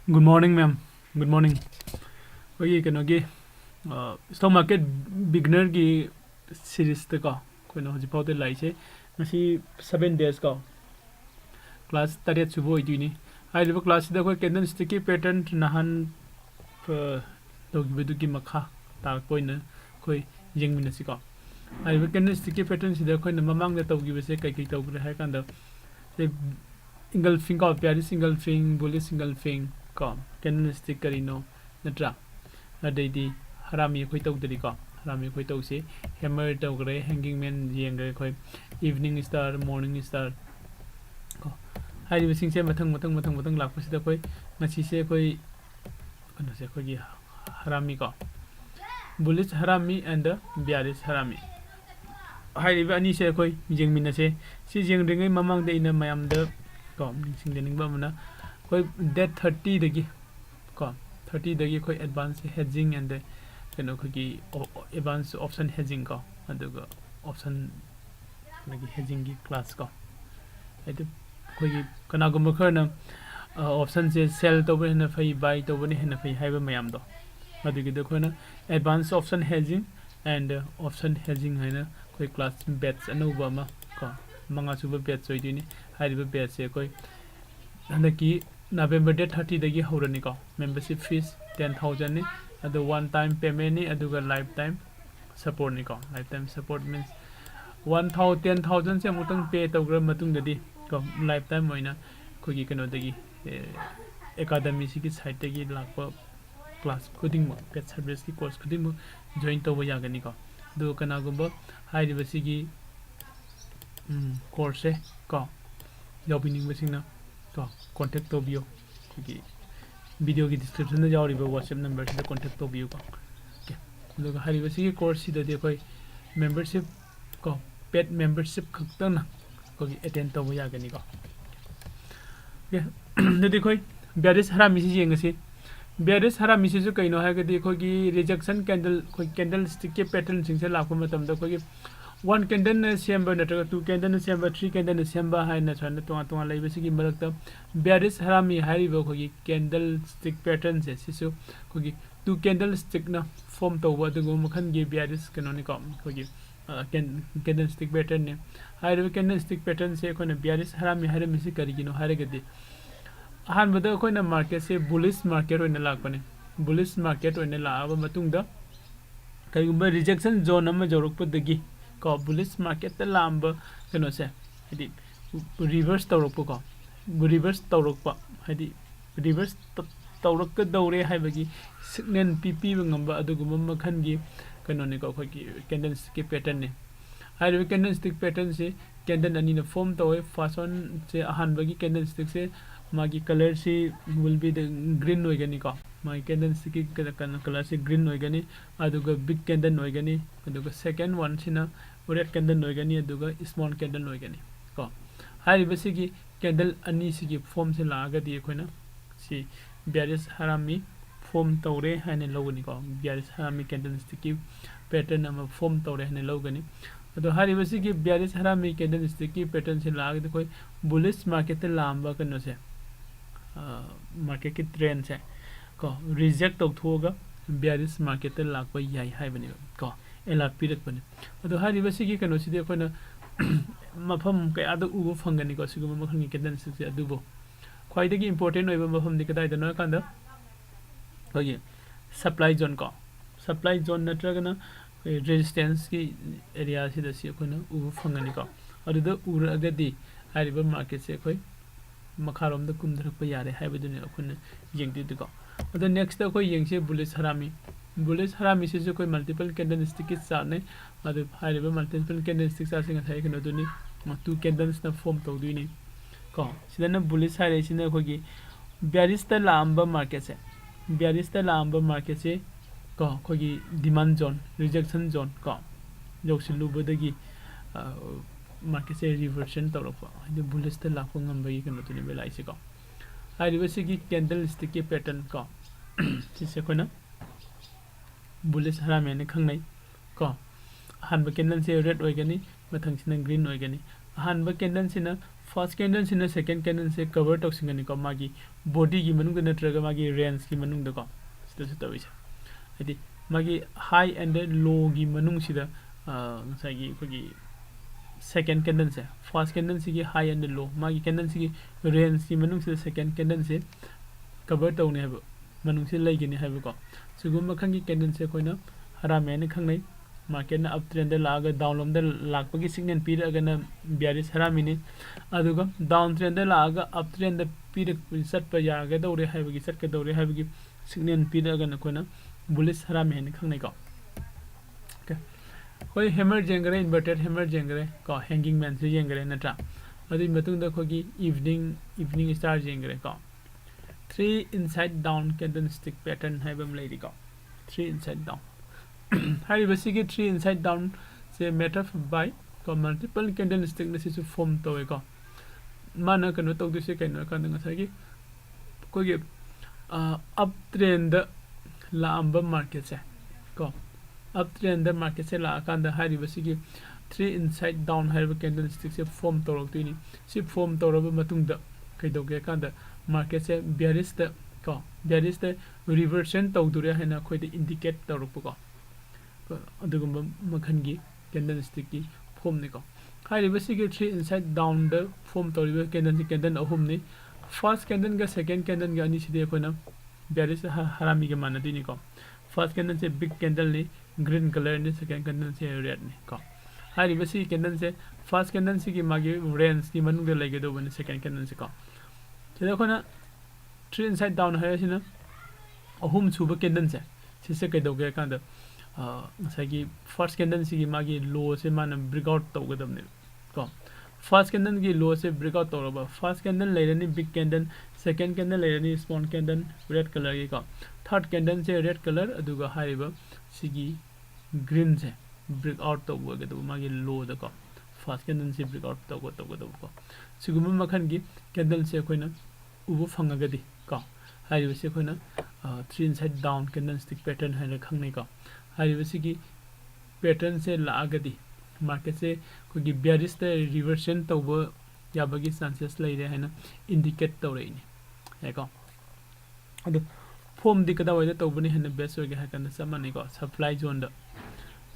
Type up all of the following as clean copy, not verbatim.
Good morning, ma'am. Good morning. We can stock market beginner की series तक का कोई ना हो जिपाव ते लाई छे मसी 7 days का class तरियत सुबह हुई थी नहीं आज जब class इधर कोई candlestick की pattern नहान लोग बेदु की मखा ताक कोई न कोई यंग मिनसी का आज जब candlestick की pattern इधर कोई न ममांग ने तब की वजह से कई तब रहा है कंधा से engulfing का प्यारी engulfing bullish engulfing का candlestick करीनो नट्रा अदेदी हरामी कोई तब तरी का हरामी कोई तब से hammer तब करे hanging man यंग कोई evening star morning star को हाई बसिंग से मतंग लाख से कोई मची से कोई कौन से कोई हरामी का बुलिश हरामी एंड बियारिश हरामी हाई अनी से कोई जिंग मिन से सी जिंग रिंग ममंग दे इन मयाम द को सिंग देनिंग बमना कोई डेट 30 दगी को 30 दगी कोई एडवांस हेजिंग एंड कनो की एडवांस ऑप्शन हेजिंग का अदुगा ऑप्शन नगी हेजिंग की क्लास का एदु कोई कनागुम खरना ऑप्शन से सेल तोबे हेना फई बाय तोबे हेना फई हाइबा मयाम दो अदुगी दो कोना advance option hedging and option hedging हैना कोई क्लास बैच अनोबा मा को मंगा सुबह बैच होइदिनी हाइबा बैच से कोई हनकी नवंबर डेट 30 दगी हौरनी को मेंबरशिप फीस 10,000 नि अदु वन टाइम पेमेंट नि अदुगा लाइफ टाइम सपोर्ट नि को लाइफ टाइम सपोर्ट मींस 10,000 से मुतंग पे तौग्र मतुंग ददी को लाइफ टाइम होइना कोगी कनो दगी एकेडमी सी की साइट दगी लाखो क्लास खुदिंग पेट सर्विस की कोर्स खुदिंग जॉइन तौब यागनी को दो कनागुब हाइरिबसी की कोर्स से को याबिनिंग बसिंगना तो कांटेक्ट तौबियो कोगी वीडियो की डिस्क्रिप्शन में जाओरिबो व्हाट्सएप नंबर से कांटेक्ट तौबियो को ओके दो हाइरिबसी की कोर्स सी ददी कोई मेंबरशिप को पेट मेंबरशिप खक्तना कोगी अटेंड तौब यागनी को ओके ददी कोई बेरिस हरामी से येंगसी बेरिस हरामी से कइनो है गदी कोगी रिजेक्शन कैंडल कोई कैंडल स्टिक के पैटर्न सिंग से लाखो मतम द कोगी 1 कैंडल ने सेम्बर नटगा 2 कैंडल ने सेम्बर 3 कैंडल ने सेम्बर हाइ न छन तो लाइबसी की मरक बेरिस हरामी हारिबो कोगी कैंडल स्टिक पैटर्न से सिसु कोगी 2 कैंडल स्टिक ना फॉर्म तौबा दगो मखन गे बेरिस कैनोनिक कोगी कैंडल स्टिक पैटर्न ने हाइरबो कैंडल स्टिक पैटर्न से कोने बेरिस हरामी हारिमी से करिगिनो हारेगदी अहानबदा कोइना मार्केट से बुलिश मार्केट होइना लाकने बुलिश मार्केट होइना लाबा मतुंगदा कइगुंबा रिजेक्शन जोन अमा जौरकपदगी को बुलिश मार्केट त लांब कनो से हदि रिवर्स तौरकपो को रिवर्स तौरकपा हदि रिवर्स तौरक दौरे हाइबगी सिग्नल पीपी ngamba अदुगुम मखनगी कनोनि को खोगी कैंडल के पैटर्न ने हाइरबो कैंडल स्टिक पैटर्न से कैंडल अनि न फॉर्म तोय फर्स्ट वन से अहानबगी कैंडल स्टिक से मागी कलर से विल बी द ग्रीन होइगनी को मागी कैंडल स्टिक की कलर से ग्रीन होइगनी अदुगा बिग कैंडल होइगनी अदुगा सेकंड वन सिना रेड कैंडल होइगनी अदुगा स्मॉल कैंडल होइगनी को हाइरबसी की कैंडल अनि सिगी फॉर्म से लागदी एखोना सी बेरिस हरामी फॉर्म तौरे हाने लोगनी को बेरिस हरामी कैंडल स्टिक की पैटर्न अमा फॉर्म तौरे हाने लोगनी अदो हारिबसी की बेरिस हरामी कैंडल स्टिक की पैटर्न से लागद कोई बुलिश मार्केट लांबा कनो से मार्केट की ट्रेंड से को रिजेक्ट तौथोगा बेरिस मार्केट लाकबा याई हाइबनी को एला पिरक बने अदो हारिबसी की कनो सिदे कोना मफम कया दो उबो फंगनी को सिगुम मखनी कैंडल स्टिक से अदुबो ख्वाइदगी इंपोर्टेंट होइबा मफम दिकदाय दनो कांदा होगे सप्लाई जोन को सप्लाई जोन नत्रगना रेजिस्टेंस की एरिया से दसी कोना उबो फंगनी को अदुदा उरगदी हारिबा मार्केट से कोई मखारोम द कुमधरप यारे हाइबदुने अखुन येंगदिदुको अदो नेक्स्ट द कोई येंगसे बुलिश हरामी से कोई मल्टीपल कैंडल स्टिक की चार्ट ने अदो हाइबा मल्टीपल कैंडल स्टिक चार्ट सिंग थाइ कनो दुनी 2 कैंडल्स न फॉर्म तौदुनी को सिदन बुलिश हाइरे सिने कोगी बेरिस त लांबा मार्केट से बेरिस त लांबा मार्केट से को कोगी डिमांड जोन रिजेक्शन जोन को जौसिलुबदगी मार्केट से रिवर्सन तौरपा हदि बुलिश त लाखो ngambagi कनो तुनि बेलाइसे को हाइरिबसी की कैंडल स्टिक के पैटर्न को सिसे कोना बुलिश हरामे ने खंगनै को हानबा कैंडल से रेड होइगनी मथंग सिना ग्रीन होइगनी हानबा कैंडल सिना फर्स्ट कैंडल सिना सेकंड कैंडल से कवर तौसिंगनी को मागी बॉडी की मनुंग नत्रगा मागी रेंज की मनुंग को सिदा तविसे हदि मागी हाई एंड लो की मनुंग सिदा ngसागी खोगी सेकंड कैंडल से फर्स्ट कैंडल से हाई एंड लो मागी कैंडल से रेंज की मनुंग से सेकंड कैंडल से कवर तौने है मनुंग से लेगिनी है को सुगुम मखंगी कैंडल से कोइना हरामेन खंगनै मार्केट ना अप ट्रेंड लाग डाउन लोम लाग की सिग्नल पीरगना बियरिश हरामिनी अदुगा डाउन ट्रेंड लाग अप ट्रेंड पीर सटप यागे दौरे हाइबगी सटके दौरे हाइबगी सिग्नल पीरगना कोइना बुलिश हरामेन खंगनै को ओके कोई हैमर जेंगरे इन्वर्टेड हैमर जेंगरे को हैंगिंग मैन से जेंगरे नट्रा अदि मतुंग द खोगी इवनिंग स्टार जेंगरे को 3 inside down candlestick pattern हाइबम लेरी को 3 inside down हाई बसिगे 3 inside down से मेटर बाय को मल्टीपल कैंडलस्टिक ने सिसु फॉर्म तोए को माना कनो तो दिसे कनो कन ngसागी कोई अप ट्रेंड लांब मार्केट से को अप ट्रेंड मार्केट से ला कांदा हाई बसिगे 3 inside down हाइब कैंडलस्टिक से फॉर्म तोरक्तोइनी सि फॉर्म तोरब मतुंग द कइदोगे कांदा मार्केट से बेरिश द को बेरिश द रिवर्सन तौदुरे हैना खोइदे इंडिकेट तौरपको अदुगुम मखनगी कैंडलस्टिक की फॉर्म ने को हाइबसी के 3 inside down द फॉर्म तौरिबे कैंडल अहुम ने फर्स्ट कैंडल का सेकंड कैंडल का अनि सिदे कोना बेरिश हरामी के मानदिनी को फर्स्ट कैंडल से बिग कैंडल ने ग्रीन कलर ने सेकंड कैंडल से रेड ने को हाइबसी कैंडल से फर्स्ट कैंडल से की मागे रेंज की मनु दे लेगे दो बने सेकंड कैंडल से को देखोना 3 inside down है सिना अहुम सुब कैंडल से सिसे कइदोगे कांद ngसागी फर्स्ट कैंडल से मागी लो से मान ब्रेक आउट तौगदमने को फर्स्ट कैंडल की लो से ब्रेक आउट तौरबा फर्स्ट कैंडल लेरनी बिग कैंडल सेकंड कैंडल लेरनी स्मॉल कैंडल रेड कलर की को थर्ड कैंडल से रेड कलर अदुगा हाइबा सिगी ग्रीन से ब्रेक आउट तौगगे तो मागी लो द को फर्स्ट कैंडल से ब्रेक आउट तौगदो को सिगुम मखन की कैंडल से कोइना उबु फंगगदी को हाइबा से Koyna 3 inside down candlestick pattern है खंगनै को हाइबसी की पैटर्न से लागदी मार्केट से कोई बेरिश रिवर्सन तब याबगी चांसेस लेरे है इंडिकेट तौरनी है को अदो फॉर्म दी कदा वैदा तौबनी है बेस्ट होगे है कन समने को सप्लाई जोन द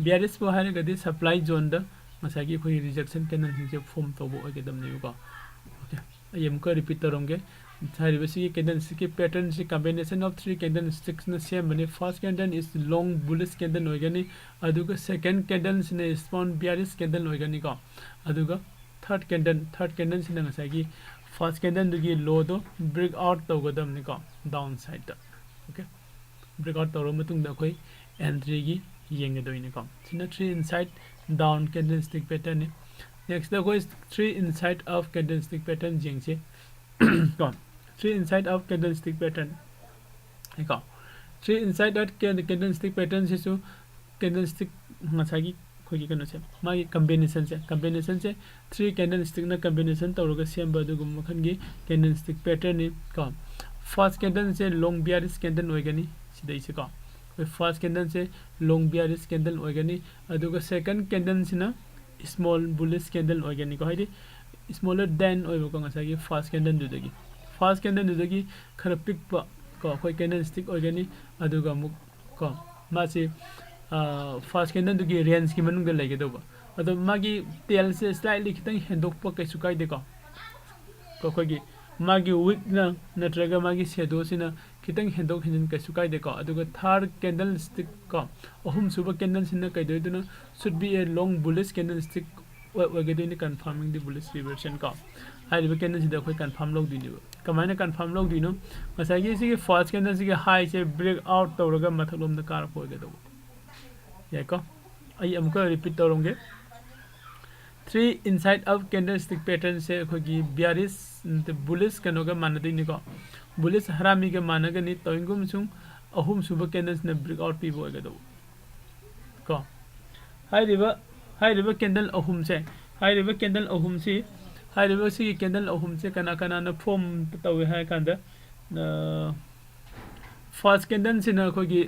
बेरिश को है गदी सप्लाई जोन द मसागी कोई रिजेक्शन कैंडल से फॉर्म तब होगे दमने को ओके आई एम को रिपीट करूंगे हाइबसी कैंडलस्टिक के पैटर्न से कॉम्बिनेशन ऑफ 3 कैंडलस्टिक्स ने सेम बने first candle is long bullish candle होगनी अदुगा सेकंड कैंडल ने स्मॉल बियरिश कैंडल होगनी को अदुगा थर्ड कैंडल से ngसागी फर्स्ट कैंडल दुगी लो दो ब्रेक आउट तौगदमने को down side okay break out तौर मतुंग द कोई एंट्री की येंगदोइने को सिना 3 inside down candlestick pattern next द कोई 3 inside ऑफ कैंडलस्टिक पैटर्न जेंगसे को 3 inside of candlestick pattern eko 3 inside that candlestick pattern से जो candlestick ngसागी खोगी कनो से मागी combination से 3 candlestick ना combination तौरगा सेम बदुगुम मखनगी candlestick pattern ने को फर्स्ट कैंडल से लॉन्ग बियरिश कैंडल होगनी सिदै से को फर्स्ट कैंडल से लॉन्ग बियरिश कैंडल होगनी अदुगा सेकंड कैंडल सिना स्मॉल बुलिश कैंडल होगनी को हाइदि स्मॉलर देन ओइबको ngसागी फर्स्ट कैंडल दुदगी फर्स्ट कैंडल दुदगी खर पिक को कोई कैंडलस्टिक ओगनी अदुगा मुक को मासे फर्स्ट कैंडल दुगी रेंज की मनुंग लेगे दोबा अदो मागी टेल से स्लाइटली खितंग हेंडोक प कैसु काई देखो को कोगी मागी वीक ना नत्रगा मागी शेडो सिना खितंग हेंडोक हिन कैसु काई देखो अदुगा थर्ड कैंडलस्टिक को अहुम सुबह कैंडल सिना कैदोइदुना should be a long bullish candlestick वगैरह कन्फर्मिंग द बुलिश रिवर्सन को हाइबे कैंडल से कोई कन्फर्म लोग दिनो कमायना कन्फर्म लोग दिनो मसागी से फर्स्ट कैंडल से हाई से ब्रेक आउट तौरगा मथलोम द कार होगे दो या को आई अमका रिपीट तौरंगे 3 inside of candlestick pattern से खोगी बियरिश द बुलिश कनोगा मानदिनी को बुलिश हरामी के मानगनी तोइंगुम सुं अहुम सुब कैंडल्स ने ब्रेक आउट पी होगे दो को हाइबे कैंडल अहुम से हाइबे कैंडल अहुम से हाइबे से कैंडल अहुम से कना कना न फॉर्म तवे है कांदा फर्स्ट कैंडल से न खोगी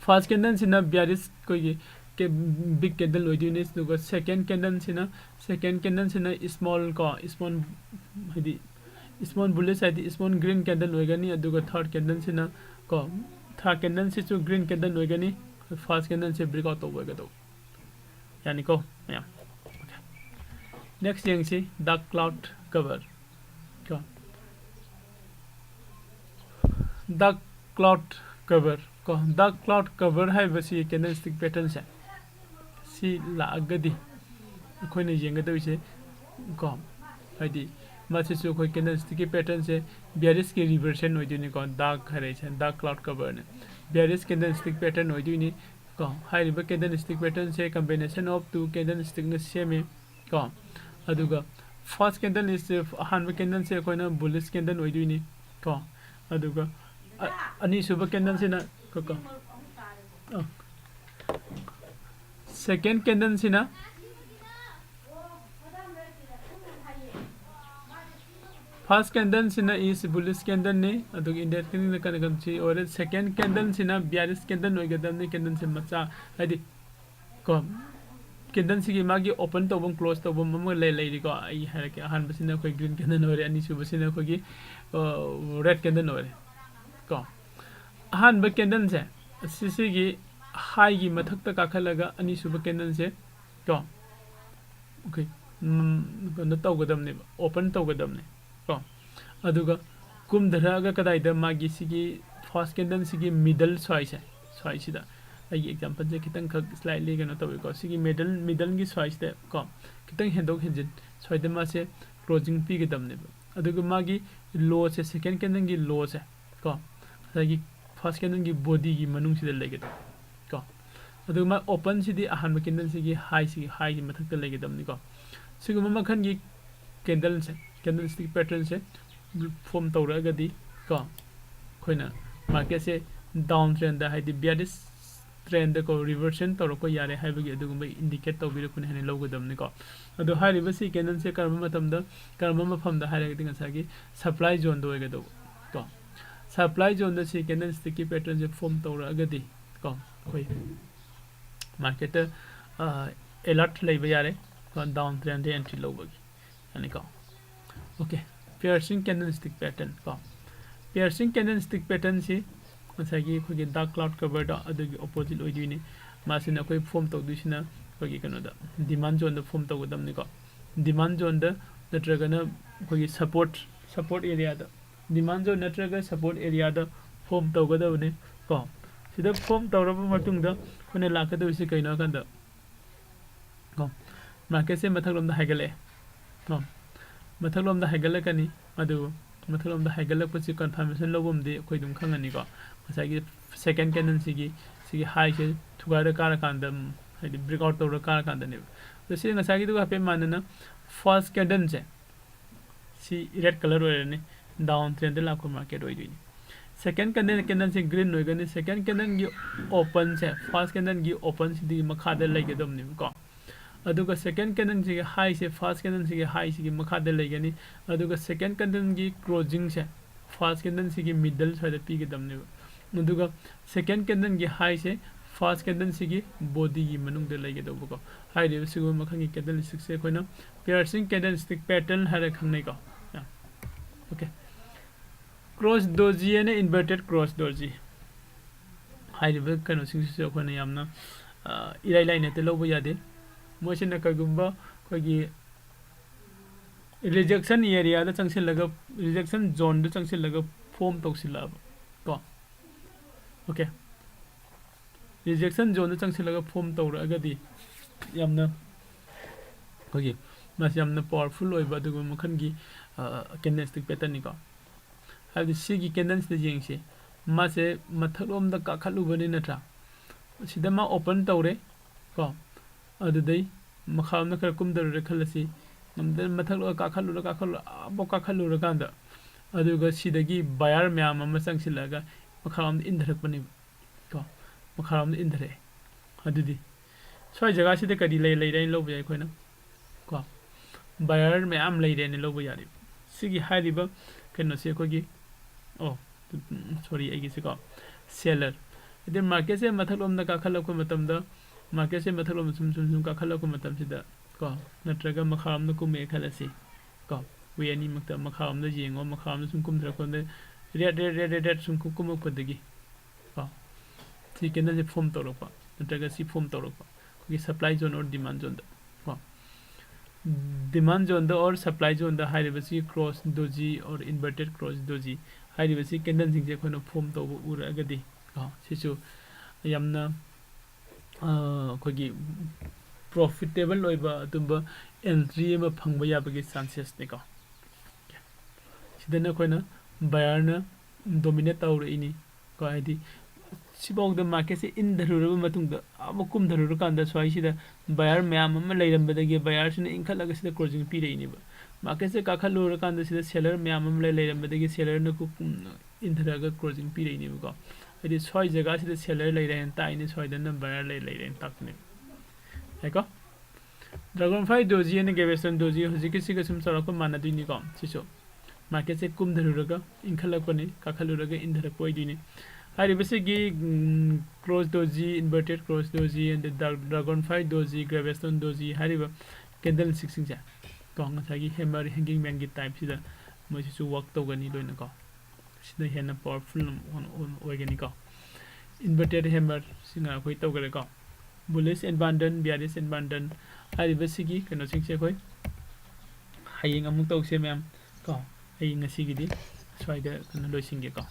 फर्स्ट कैंडल से न बियरिश कोई big candle oidini duga second candle sina small ko small hadi small bullish hadi small green candle oigani aduga third candle sina ko third candle se chu green candle oigani first candle se breakout over gado yani ko yeah okay. Next yang si dark cloud cover ko dark cloud cover ko dark cloud cover hai basi candlestick pattern se si la agadi khoi ne yenga da ise ko hadi मासे सो कोई candlestick के pattern से bearish के reversion हो दिनी को dark हरे छ dark cloud cover ने बेरिश कैंडलस्टिक पैटर्न हो दिनी को हाई रिवर कैंडलस्टिक पैटर्न से कॉम्बिनेशन ऑफ टू कैंडलस्टिक ने सेम को अदुगा फर्स्ट कैंडल इज हान कैंडल से कोई ना बुलिश कैंडल हो दिनी को अदुगा अनि सुब कैंडल से ना को सेकंड कैंडल से ना फर्स्ट कैंडल सिना इस बुलिश कैंडल ने अदुग इंडियन कैंडल कनगम छि और सेकंड कैंडल सिना बेरिश कैंडल होगदम ने कैंडल से मचा हदि को कैंडल सिगी मागी ओपन तोबम क्लोज तोबम मम ले ले को आई हर के हान बसिना कोई ग्रीन कैंडल होरे अनि सु बसिना कोगी रेड कैंडल होरे को हान ब कैंडल से सिसिगी हाई की मथक तक काखलगा अनि सु ब कैंडल से को ओके न तोगदम ने ओपन तोगदम ने अदुगा कुमधरागा कदाइदा मागी सिगी फर्स्ट कैंडल सिगी मिडल स्वाइस है स्वाइस दा आई एग्जांपल जे कितंग खक स्लाइडली गनो तबे को सिगी मिडल की स्वाइस दे को कितंग हेंदोक हेंजिन स्वाइद मा से क्लोजिंग पी गदम ने अदुगा मागी लो से सेकंड कैंडल की लो से को सागी फर्स्ट कैंडल की बॉडी की मनुंग सिदे लेगेद को अदुगा मा ओपन सिदी अहान कैंडल सिगी हाई की मथक ते लेगेदम नि को सिगु मखन की कैंडल से कैंडलस्टिक पैटर्न से फॉर्म तौरगदी को खोइना मार्केट से डाउन ट्रेंड दा हाइदि बेरिश ट्रेंड को रिवर्सन तौर को यारे हाइबगी अदुगुम इंडिकेट तौबिर कुन हेने लोगदमनि को अदु हाइरिबा सी कैंडल से कर्म मतमदा कर्म मफम दा हाइरगदि ngसागी सप्लाई जोन दो गदो को सप्लाई जोन दा सी कैंडलस्टिक की पैटर्न से फॉर्म तौरगदी को खोइ मार्केट अलर्ट लेबा यारे डाउन ट्रेंड एंट्री लोबगी यानी को ओके piercing candlestick pattern को piercing candlestick pattern से ngसागी खोगी dark cloud cover दा अदुगी opposite ओइदिनि मासिना कोई फॉर्म तौदुसिना खोगी कनो दा डिमांड जोन दा फॉर्म तौगदमनि को डिमांड जोन दा नत्रगना खोगी सपोर्ट एरिया दा डिमांड जोन नत्रगा सपोर्ट एरिया दा फॉर्म तौगदबने को सिदा फॉर्म तौरब मतुंग दा कोने लाकदबसि कइनो कंदा को मार्केट से मथकलम दा हाइगले को मथकलम दा हाइगलकनी अदु मथकलम दा हाइगलकपसि कन्फर्मेशन लोबमदि खोइदुम खंगनी को मसागी सेकंड कैंडल सिगी हाई से थुगार कार कांदम हाइदि ब्रेकआउट तौर कार कांदने तो सि ngसागी दुगा पे मानना फर्स्ट कैंडल से सी रेड कलर ओरने डाउन ट्रेंड लाको मार्केट ओइदिनि सेकंड कैंडल से ग्रीन ओइगनी सेकंड कैंडल की ओपन से फर्स्ट कैंडल की ओपन सिदी मखादा लेगेदमनि को अदुगा सेकंड कैंडल से हाई से फर्स्ट कैंडल से हाई से मखादा लेगनी अदुगा सेकंड कैंडल की क्लोजिंग से फर्स्ट कैंडल से मिडल साइड पीगदमने अदुगा सेकंड कैंडल की हाई से फर्स्ट कैंडल से बॉडी की मनुंग दे लेगेदबको हाई रे सिगु मखंगी कैंडलस्टिक से कोइना piercing कैंडलस्टिक पैटर्न हरे खंगनै को ओके क्रॉस डोजी ने इन्वर्टेड क्रॉस डोजी हाई रे कनो सिंग से कोइना यामना इराई लाइन ते लोबो यादे मोशन कगुंबा कोगी रिजेक्शन एरिया दा चंगसिलगा रिजेक्शन जोन दा चंगसिलगा फॉर्म तौसिलाब को ओके रिजेक्शन जोन दा चंगसिलगा फॉर्म तौरगदी यामना कोगी मास यामना पावरफुल ओइबा दुगु मखनगी कैंडलस्टिक पैटर्न नि को हाबि सिगी कैंडल्स दा जेंगसे मासे मथलोम दा काखलुबनि नत्रा सिदा मा ओपन तौरे को अदुदै मखामना खर कुमदर खलसी नमदर मथल काखलु अबो काखलु कांदा अदुगा सिदगी बायर म्याम अमा चंगसिलगा मखाम इंधरकपनि को मखाम इंधरे अदुदी सोय जगह सिदे कदी ले रे लोब याय खोइना को बायर म्याम ले रे ने लोब यारि सिगी हारिबा कनो से कोगी ओ सॉरी आइगी से को सेलर इधर मार्केट से मथलोम दा काखलको मतमदा मार्केट से मथलों सुम काखलो को मतम सिदा को नत्रगा मखाम न कुमे खलसी को वे अनि मक्ता मखाम न जेंगो मखाम न सुम कुम धर कोने रेड सुम कुम पदगी को सी केंद्र से फॉर्म तोरपा नत्रगा सी फॉर्म तोरपा कि सप्लाई जोन और डिमांड जोन को डिमांड जोन द और सप्लाई जोन द हाइरिबसी क्रॉस दोजी और इन्वर्टेड क्रॉस दोजी हाइरिबसी कैंडल सिंग जे कोन फॉर्म तो उरगदी को सिसु यमना अखोगी प्रॉफिटेबल ओइबा तुबा एंट्री एम फंगबा याबगे चांसेस ने को सिदना कोइना बायर न डोमिनेट तौरइनी को हाइदि सिबाउ द मार्केट से इन धरुरब मतुंग द अमकुम धरुर कांदा स्वाइसिदा बायर म्याम अम लैरंबदगे बायर सिने इंखलग सिदा क्लोजिंग पीरेइनी मार्केट से काखलुर कांदा सिदा सेलर म्याम अम लैरंबदगे सेलर न कु इंधरगा क्लोजिंग पीरेइनी को हाइदि सोय जगह सिदा सेलर लैरन ताइने सोयदन बायर लैरन ताकने हैको dragon fly doji and gravestone doji हजिके सिगा सुम सरको मानदुनी को सिसो मार्केट से कुम धरुरगा इंखलकने काखलुरगा इंधरक पोइदुनी हारिबसिगी cross doji inverted cross doji and dragon fly doji gravestone doji हारिबा कैंडल सिक्सिंग जा को ngसागी हैमर हैंगिंग मैन की टाइप सिदा मोसिसु वर्क तोगनी लोइन को सिदा हेना पावरफुल ऑन ओइगनी को इन्वर्टेड हैमर सिंगा कोइ तोगरे को बुलिश एडवांडन बियारिश एडवांडन हारिबसिगी कनो सिंगसे कोइ हायिंग अमुक तोगसे मैम को हायिंग ngasiगी स्वाइदा कनो लोइसिंगे को